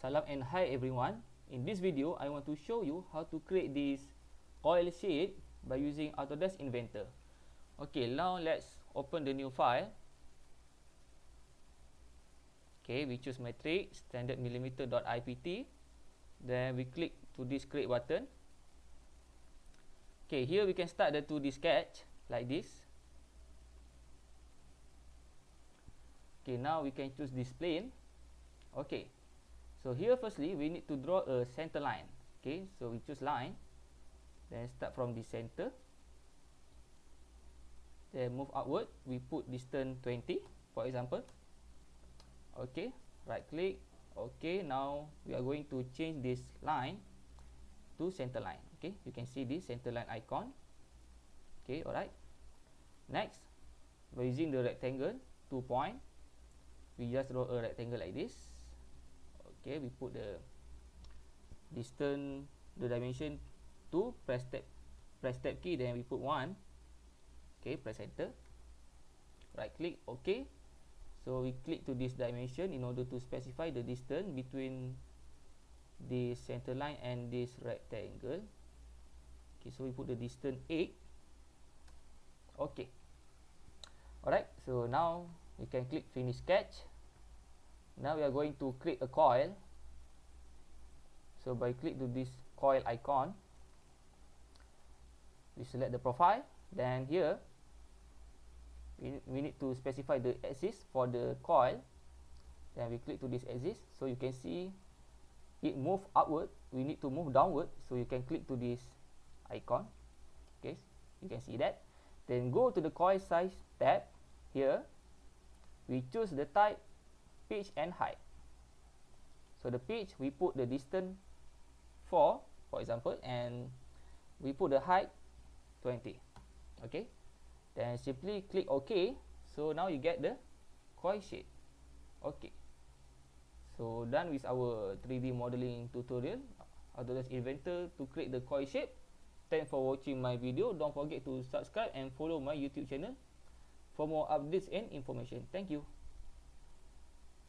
Salam and hi everyone. In this video, I want to show you how to create this coil shape by using Autodesk Inventor. Okay, now let's open the new file. Okay, we choose metric standard millimeter.ipt. Then we click to this create button. Okay, here we can start the 2D sketch like this. Okay, now we can choose this plane. Okay, so here firstly we need to draw a center line. Okay, so we choose line, then start from the center, then move upward. We put distance 20 for example. Okay, right click. Okay, now we are going to change this line to center line. Okay, you can see this center line icon. Okay, alright. Next, by using the rectangle 2 point, we just draw a rectangle like this. Okay, we put the distance, the dimension 2, press tab key, then we put 1. Okay, press enter, right click. Okay, so we click to this dimension in order to specify the distance between the center line and this rectangle. Okay, so we put the distance 8. Okay, alright, so now we can click finish sketch. Now we are going to create a coil. So by click to this coil icon, we select the profile. Then here we need to specify the axis for the coil. Then we click to this axis. So you can see it move upward. We need to move downward. So you can click to this icon. Okay, you can see that. Then go to the coil size tab. Here we choose the type, pitch and height. So the pitch, we put the distance 4 for example, and we put the height 20. Okay, then simply click OK. So now you get the coil shape. Okay, so done with our 3D modeling tutorial, Autodesk Inventor to create the coil shape. Thanks for watching my video. Don't forget to subscribe and follow my YouTube channel for more updates and information. Thank you.